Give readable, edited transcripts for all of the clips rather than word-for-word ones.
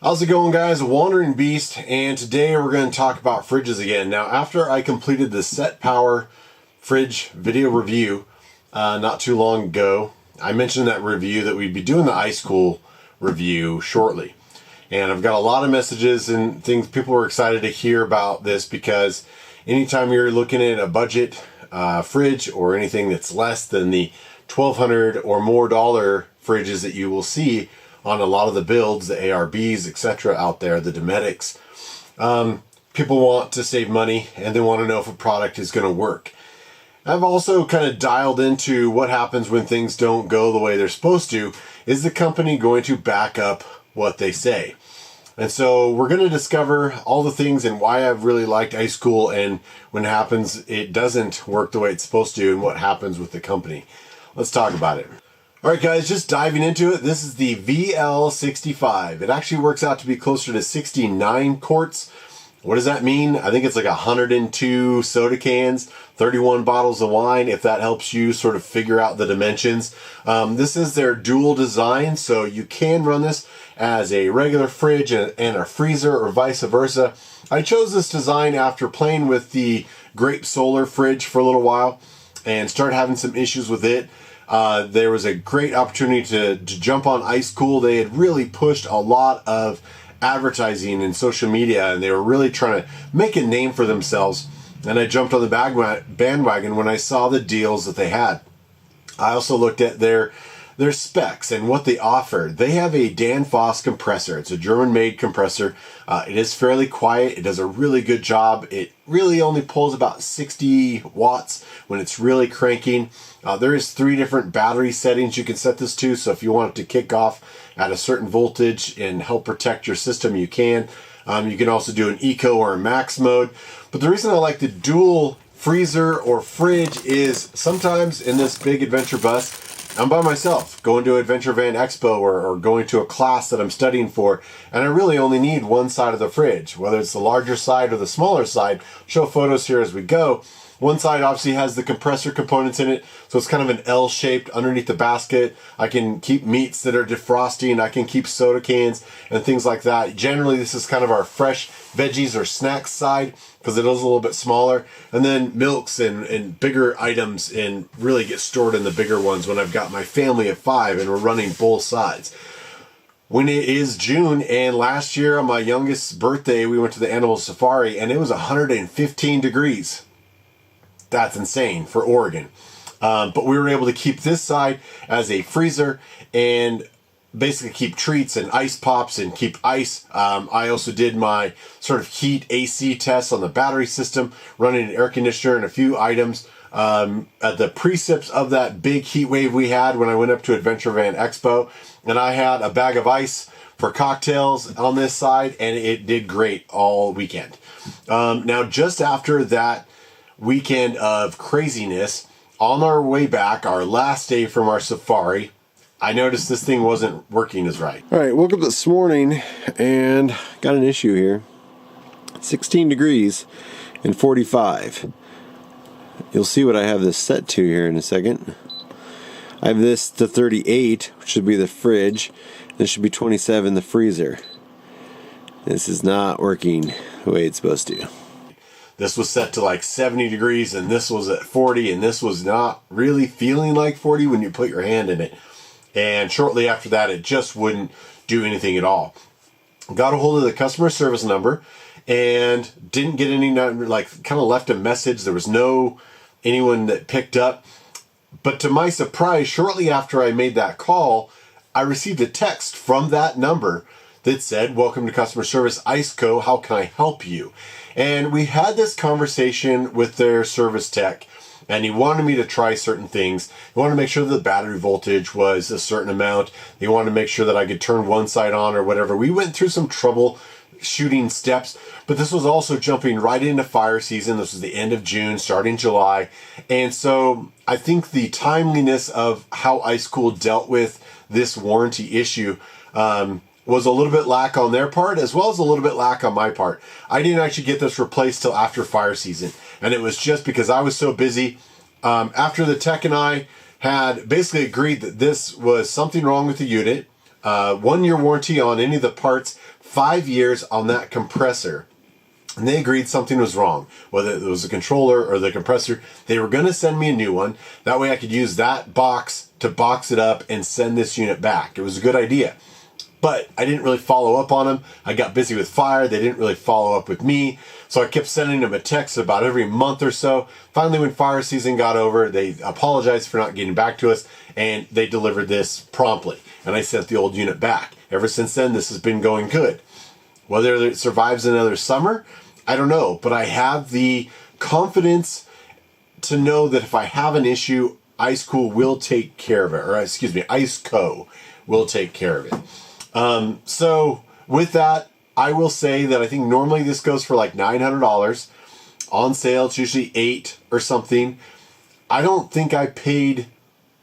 How's it going, guys? Wandering Beast, and today we're going to talk about fridges again. Now, after I completed the Set Power fridge video review not too long ago, I mentioned in that review that we'd be doing the ICECO review shortly. And I've got a lot of messages and things. People were excited to hear about this because anytime you're looking at a budget fridge or anything that's less than the $1,200 or more fridges that you will see on a lot of the builds, the ARBs, etc. out there, the Dometics. People want to save money and they want to know if a product is going to work. I've also kind of dialed into what happens when things don't go the way they're supposed to. Is the company going to back up what they say? And so we're going to discover all the things and why I've really liked ICECO, and when it happens it doesn't work the way it's supposed to, and what happens with the company. Let's talk about it. Alright guys, just diving into it. This is the VL65. It actually works out to be closer to 69 quarts. What does that mean? I think it's like 102 soda cans, 31 bottles of wine, if that helps you sort of figure out the dimensions. This is their dual design, so you can run this as a regular fridge and a freezer, or vice versa. I chose this design after playing with the Grape Solar fridge for a little while and started having some issues with it. There was a great opportunity to jump on ICECO. They had really pushed a lot of advertising and social media, and they were really trying to make a name for themselves. And I jumped on the bandwagon when I saw the deals that they had. I also looked at their specs and what they offered. They have a Danfoss compressor. It's a German-made compressor. It is fairly quiet. It does a really good job. It really only pulls about 60 watts when it's really cranking. There is 3 different battery settings you can set this to, so if you want it to kick off at a certain voltage and help protect your system, you can. You can also do an eco or a max mode. But the reason I like the dual freezer or fridge is sometimes in this big adventure bus, I'm by myself, going to Adventure Van Expo or going to a class that I'm studying for, and I really only need one side of the fridge, whether it's the larger side or the smaller side. I'll show photos here as we go. One side obviously has the compressor components in it, so it's kind of an L-shaped underneath the basket. I can keep meats that are defrosting, I can keep soda cans and things like that. Generally, this is kind of our fresh veggies or snacks side, because it is a little bit smaller. And then milks and bigger items and really get stored in the bigger ones when I've got my family of 5 and we're running both sides. When it is June, and last year on my youngest birthday, we went to the animal safari and it was 115 degrees. That's insane for Oregon. But we were able to keep this side as a freezer and basically keep treats and ice pops and keep ice. I also did my sort of heat AC test on the battery system, running an air conditioner and a few items. At the precipes of that big heat wave we had when I went up to Adventure Van Expo, and I had a bag of ice for cocktails on this side, and it did great all weekend. Now, just after that weekend of craziness, on our way back, our last day from our safari, I noticed this thing wasn't working as right. All right, woke up this morning and got an issue here. 16 degrees and 45. You'll see what I have this set to here in a second. I have this to 38, which should be the fridge. This should be 27, the freezer. This is not working the way it's supposed to. This was set to like 70 degrees and this was at 40, and this was not really feeling like 40 when you put your hand in it. And shortly after that, it just wouldn't do anything at all. Got a hold of the customer service number and didn't get any, like, kind of left a message. There was no anyone that picked up. But to my surprise, shortly after I made that call, I received a text from that number that said, "Welcome to customer service ICECO, how can I help you?" And we had this conversation with their service tech, and he wanted me to try certain things. He wanted to make sure that the battery voltage was a certain amount. He wanted to make sure that I could turn one side on or whatever. We went through some troubleshooting steps, but this was also jumping right into fire season. This was the end of June, starting July. And so I think the timeliness of how ICECO dealt with this warranty issue was a little bit lack on their part, as well as a little bit lack on my part. I didn't actually get this replaced till after fire season, and it was just because I was so busy. After the tech and I had basically agreed that this was something wrong with the unit, 1 year warranty on any of the parts, 5 years on that compressor. And they agreed something was wrong, whether it was the controller or the compressor. They were going to send me a new one. That way I could use that box to box it up and send this unit back. It was a good idea. But I didn't really follow up on them. I got busy with fire. They didn't really follow up with me. So I kept sending them a text about every month or so. Finally, when fire season got over, they apologized for not getting back to us, and they delivered this promptly. And I sent the old unit back. Ever since then, this has been going good. Whether it survives another summer, I don't know, but I have the confidence to know that if I have an issue, ICECO will take care of it, or excuse me, ICECO will take care of it. So with that, I will say that I think normally this goes for like $900. On sale, it's usually $8 or something. I don't think I paid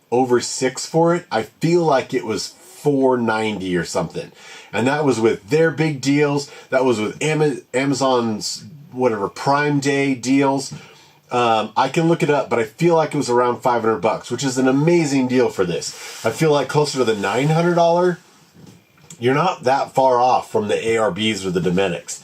over $6 for it. I feel like it was $4.90 or something. And that was with their big deals. That was with Amazon's whatever Prime Day deals. I can look it up, but I feel like it was around $500, which is an amazing deal for this. I feel like closer to the $900. You're not that far off from the ARBs or the Domestics.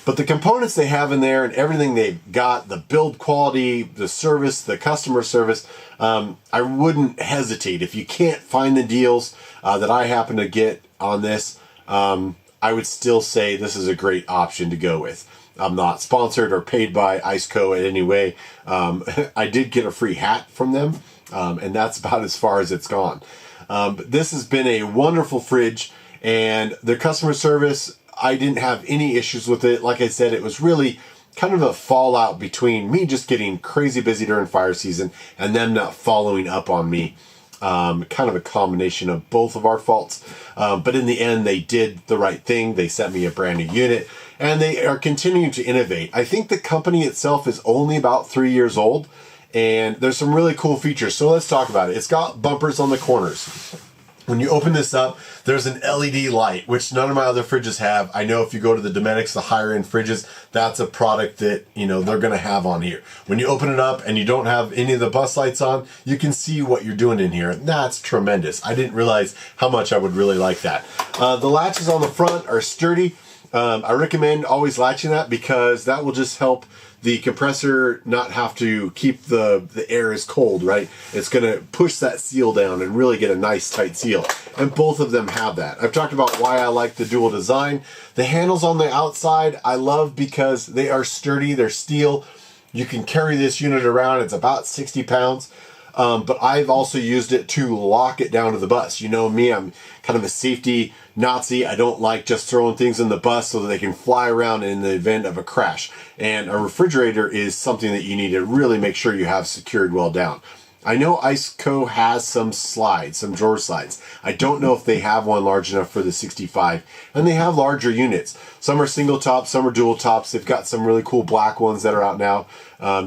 But the components they have in there and everything they've got, the build quality, the service, the customer service, I wouldn't hesitate. If you can't find the deals that I happen to get on this, I would still say this is a great option to go with. I'm not sponsored or paid by ICECO in any way. I did get a free hat from them, and that's about as far as it's gone. But this has been a wonderful fridge, and their customer service, I didn't have any issues with it. Like I said, it was really kind of a fallout between me just getting crazy busy during fire season and them not following up on me. Kind of a combination of both of our faults. But in the end, they did the right thing. They sent me a brand new unit, and they are continuing to innovate. I think the company itself is only about 3 years old, and there's some really cool features. So let's talk about it. It's got bumpers on the corners. When you open this up, there's an LED light, which none of my other fridges have. I know if you go to the Domestics, the higher end fridges, that's a product that, you know, they're going to have on here. When you open it up and you don't have any of the bus lights on, you can see what you're doing in here. That's tremendous. I didn't realize how much I would really like that. The latches on the front are sturdy. I recommend always latching that because that will just help the compressor not have to keep the air as cold, right? It's going to push that seal down and really get a nice tight seal. And both of them have that. I've talked about why I like the dual design. The handles on the outside I love because they are sturdy. They're steel. You can carry this unit around. It's about 60 pounds. But I've also used it to lock it down to the bus. You know me, I'm kind of a safety Nazi. I don't like just throwing things in the bus so that they can fly around in the event of a crash. And a refrigerator is something that you need to really make sure you have secured well down. I know ICECO has some slides, some drawer slides. I don't know if they have one large enough for the 65, and they have larger units. Some are single tops, some are dual tops. They've got some really cool black ones that are out now.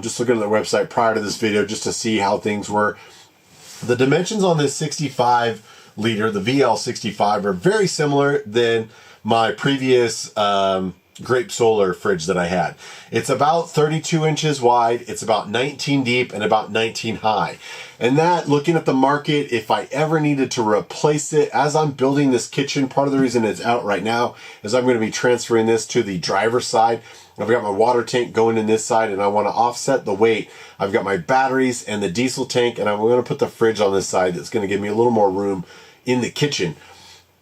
Just looking at their website prior to this video just to see how things were. The dimensions on this 65 liter, the VL65, are very similar than my previous grape solar fridge that I had. It's about 32 inches wide, it's about 19 deep, and about 19 high. And that, looking at the market, if I ever needed to replace it, as I'm building this kitchen, part of the reason it's out right now is I'm going to be transferring this to the driver's side. I've got my water tank going in this side, and I want to offset the weight. I've got my batteries and the diesel tank, and I'm going to put the fridge on this side. That's going to give me a little more room in the kitchen.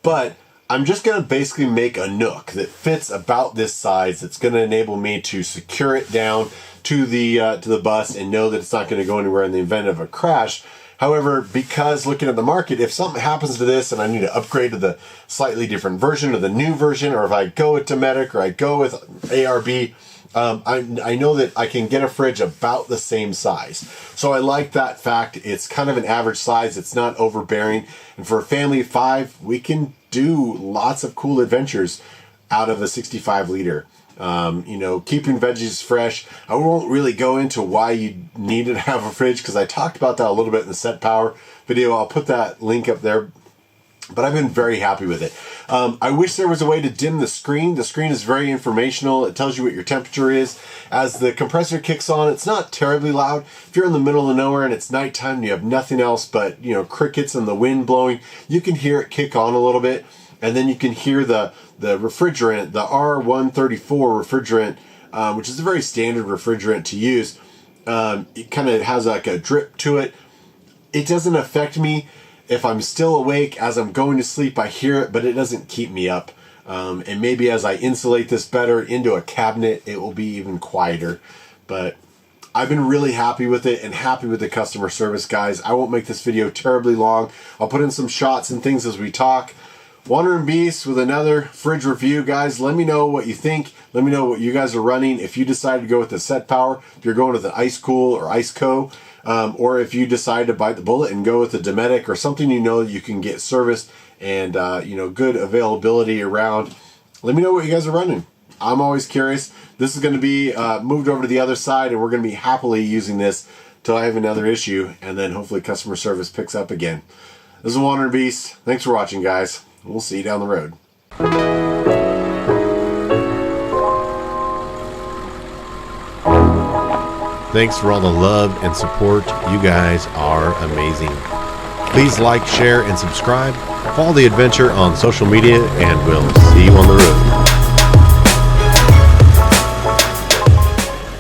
But I'm just going to basically make a nook that fits about this size that's going to enable me to secure it down to the bus and know that it's not going to go anywhere in the event of a crash. However, because looking at the market, if something happens to this and I need to upgrade to the slightly different version or the new version, or if I go with Dometic or I go with ARB, I know that I can get a fridge about the same size. So I like that fact. It's kind of an average size. It's not overbearing. And for a family of 5, we can do lots of cool adventures out of a 65 liter. You know, keeping veggies fresh. I won't really go into why you need to have a fridge because I talked about that a little bit in the Set Power video. I'll put that link up there. But I've been very happy with it. I wish there was a way to dim the screen. The screen is very informational. It tells you what your temperature is. As the compressor kicks on, it's not terribly loud. If you're in the middle of nowhere and it's nighttime and you have nothing else but, you know, crickets and the wind blowing, you can hear it kick on a little bit. and then you can hear the refrigerant, the R134 refrigerant, which is a very standard refrigerant to use. It kind of has like a drip to it. It doesn't affect me. If I'm still awake as I'm going to sleep, I hear it, but it doesn't keep me up. And maybe as I insulate this better into a cabinet, it will be even quieter. But I've been really happy with it and happy with the customer service, guys. I won't make this video terribly long. I'll put in some shots and things as we talk. Wandering Beast with another fridge review, guys. Let me know what you think. Let me know what you guys are running. If you decide to go with the set power, if you're going with the ICECO or ICECO, or if you decide to bite the bullet and go with the Dometic or something you know you can get serviced and good availability around. Let me know what you guys are running. I'm always curious. This is going to be moved over to the other side, and we're going to be happily using this till I have another issue, and then hopefully customer service picks up again. This is Wandering Beast. Thanks for watching, guys. We'll see you down the road. Thanks for all the love and support. You guys are amazing. Please like, share, and subscribe. Follow the adventure on social media, and we'll see you on the road.